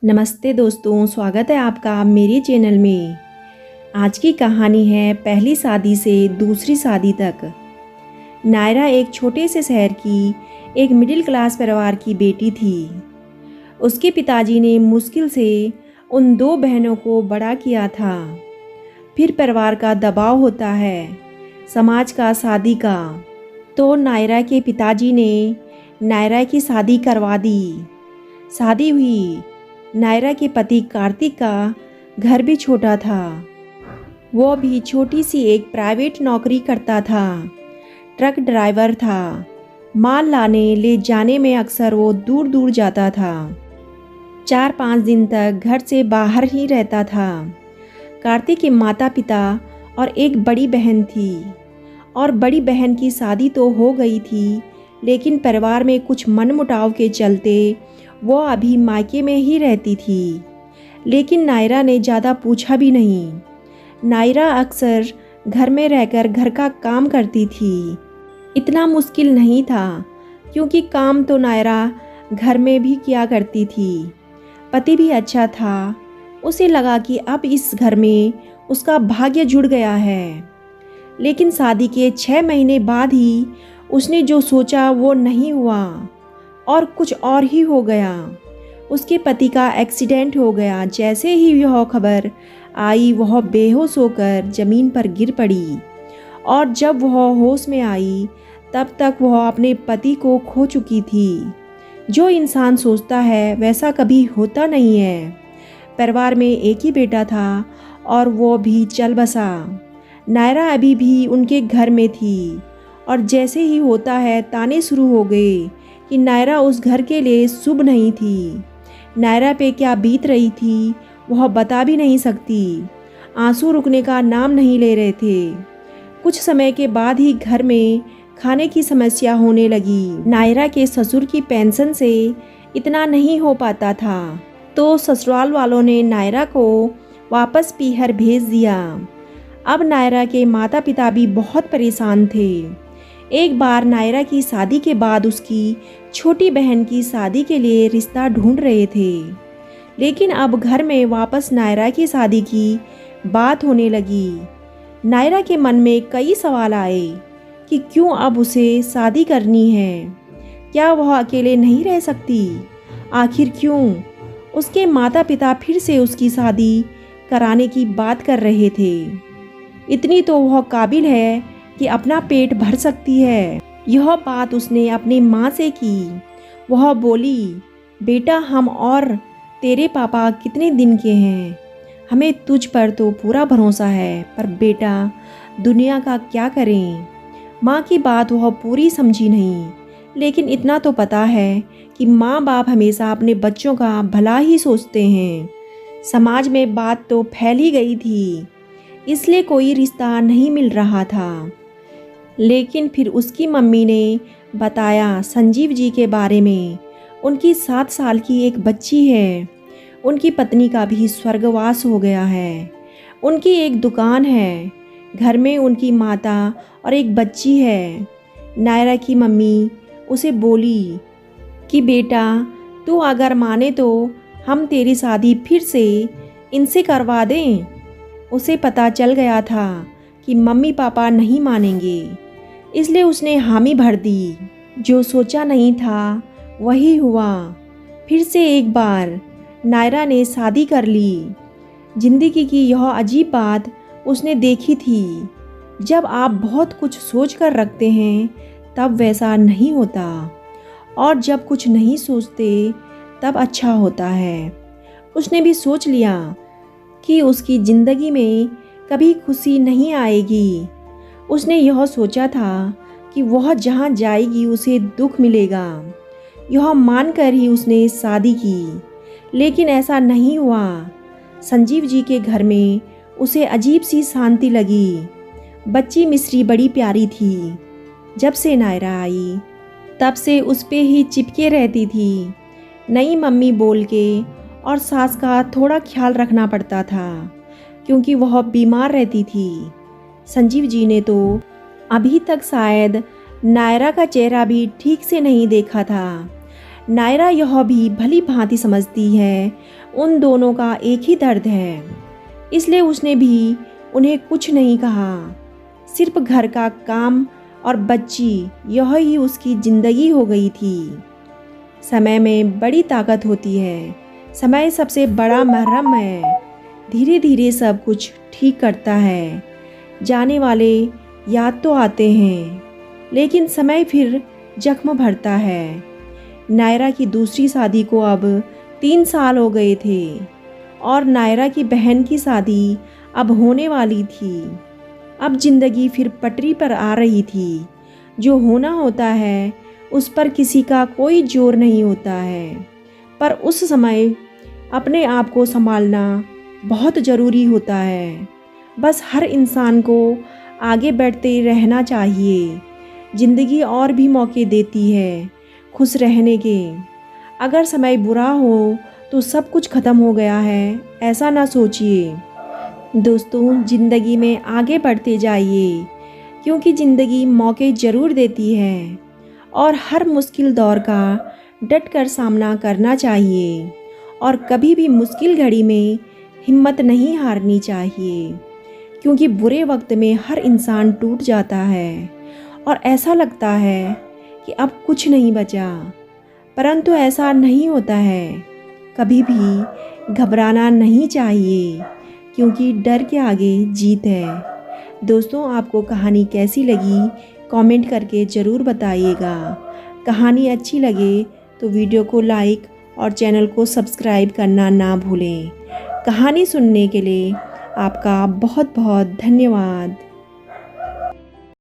नमस्ते दोस्तों, स्वागत है आपका मेरे चैनल में। आज की कहानी है पहली शादी से दूसरी शादी तक। नायरा एक छोटे से शहर की एक मिडिल क्लास परिवार की बेटी थी। उसके पिताजी ने मुश्किल से उन दो बहनों को बड़ा किया था। फिर परिवार का दबाव होता है, समाज का, शादी का। तो नायरा के पिताजी ने नायरा की शादी करवा दी। शादी हुई। नायरा के पति कार्तिक का घर भी छोटा था। वो भी छोटी सी एक प्राइवेट नौकरी करता था। ट्रक ड्राइवर था। माल लाने ले जाने में अक्सर वो दूर दूर जाता था। 4-5 दिन तक घर से बाहर ही रहता था। कार्तिक के माता पिता और एक बड़ी बहन थी। और बड़ी बहन की शादी तो हो गई थी, लेकिन परिवार में कुछ मनमुटाव के चलते वो अभी मायके में ही रहती थी। लेकिन नायरा ने ज़्यादा पूछा भी नहीं। नायरा अक्सर घर में रहकर घर का काम करती थी। इतना मुश्किल नहीं था, क्योंकि काम तो नायरा घर में भी किया करती थी। पति भी अच्छा था। उसे लगा कि अब इस घर में उसका भाग्य जुड़ गया है। लेकिन शादी के 6 महीने बाद ही उसने जो सोचा वो नहीं हुआ और कुछ और ही हो गया। उसके पति का एक्सीडेंट हो गया। जैसे ही यह खबर आई, वह बेहोश होकर ज़मीन पर गिर पड़ी। और जब वह होश में आई, तब तक वह अपने पति को खो चुकी थी। जो इंसान सोचता है वैसा कभी होता नहीं है। परिवार में एक ही बेटा था और वो भी चल बसा। नायरा अभी भी उनके घर में थी। और जैसे ही होता है, ताने शुरू हो गए कि नायरा उस घर के लिए शुभ नहीं थी। नायरा पे क्या बीत रही थी वह बता भी नहीं सकती। आंसू रुकने का नाम नहीं ले रहे थे। कुछ समय के बाद ही घर में खाने की समस्या होने लगी। नायरा के ससुर की पेंशन से इतना नहीं हो पाता था, तो ससुराल वालों ने नायरा को वापस पीहर भेज दिया। अब नायरा के माता पिता भी बहुत परेशान थे। एक बार नायरा की शादी के बाद उसकी छोटी बहन की शादी के लिए रिश्ता ढूंढ रहे थे। लेकिन अब घर में वापस नायरा की शादी की बात होने लगी। नायरा के मन में कई सवाल आए कि क्यों अब उसे शादी करनी है। क्या वह अकेले नहीं रह सकती? आखिर क्यों? उसके माता पिता फिर से उसकी शादी कराने की बात कर रहे थे। इतनी तो वह काबिल है कि अपना पेट भर सकती है। यह बात उसने अपनी माँ से की। वह बोली, बेटा, हम और तेरे पापा कितने दिन के हैं। हमें तुझ पर तो पूरा भरोसा है, पर बेटा, दुनिया का क्या करें। माँ की बात वह पूरी समझी नहीं, लेकिन इतना तो पता है कि माँ बाप हमेशा अपने बच्चों का भला ही सोचते हैं। समाज में बात तो फैल ही गई थी, इसलिए कोई रिश्ता नहीं मिल रहा था। लेकिन फिर उसकी मम्मी ने बताया संजीव जी के बारे में। उनकी 7 साल की एक बच्ची है। उनकी पत्नी का भी स्वर्गवास हो गया है। उनकी एक दुकान है। घर में उनकी माता और एक बच्ची है। नायरा की मम्मी उसे बोली कि बेटा, तू अगर माने तो हम तेरी शादी फिर से इनसे करवा दें। उसे पता चल गया था कि मम्मी पापा नहीं मानेंगे, इसलिए उसने हामी भर दी। जो सोचा नहीं था वही हुआ। फिर से एक बार नायरा ने शादी कर ली। जिंदगी की यह अजीब बात उसने देखी थी। जब आप बहुत कुछ सोच कर रखते हैं तब वैसा नहीं होता, और जब कुछ नहीं सोचते तब अच्छा होता है। उसने भी सोच लिया कि उसकी ज़िंदगी में कभी खुशी नहीं आएगी। उसने यह सोचा था कि वह जहाँ जाएगी उसे दुख मिलेगा। यह मानकर ही उसने शादी की, लेकिन ऐसा नहीं हुआ। संजीव जी के घर में उसे अजीब सी शांति लगी। बच्ची मिश्री बड़ी प्यारी थी। जब से नायरा आई तब से उस पे ही चिपके रहती थी। नई मम्मी बोल के और सास का थोड़ा ख्याल रखना पड़ता था, क्योंकि वह बीमार रहती थी। संजीव जी ने तो अभी तक शायद नायरा का चेहरा भी ठीक से नहीं देखा था। नायरा यह भी भली भांति समझती है उन दोनों का एक ही दर्द है, इसलिए उसने भी उन्हें कुछ नहीं कहा। सिर्फ घर का काम और बच्ची, यह ही उसकी ज़िंदगी हो गई थी। समय में बड़ी ताकत होती है। समय सबसे बड़ा महरम है। धीरे धीरे सब कुछ ठीक करता है। जाने वाले याद तो आते हैं, लेकिन समय फिर जख्म भरता है। नायरा की दूसरी शादी को अब 3 साल हो गए थे और नायरा की बहन की शादी अब होने वाली थी। अब ज़िंदगी फिर पटरी पर आ रही थी। जो होना होता है उस पर किसी का कोई जोर नहीं होता है, पर उस समय अपने आप को संभालना बहुत ज़रूरी होता है। बस हर इंसान को आगे बढ़ते रहना चाहिए। ज़िंदगी और भी मौके देती है खुश रहने के। अगर समय बुरा हो तो सब कुछ ख़त्म हो गया है, ऐसा ना सोचिए। दोस्तों, ज़िंदगी में आगे बढ़ते जाइए, क्योंकि ज़िंदगी मौके ज़रूर देती है और हर मुश्किल दौर का डट कर सामना करना चाहिए और कभी भी मुश्किल घड़ी में हिम्मत नहीं हारनी चाहिए, क्योंकि बुरे वक्त में हर इंसान टूट जाता है और ऐसा लगता है कि अब कुछ नहीं बचा, परंतु ऐसा नहीं होता है। कभी भी घबराना नहीं चाहिए, क्योंकि डर के आगे जीत है। दोस्तों, आपको कहानी कैसी लगी कमेंट करके ज़रूर बताइएगा। कहानी अच्छी लगे तो वीडियो को लाइक और चैनल को सब्सक्राइब करना ना भूलें। कहानी सुनने के लिए आपका बहुत बहुत धन्यवाद।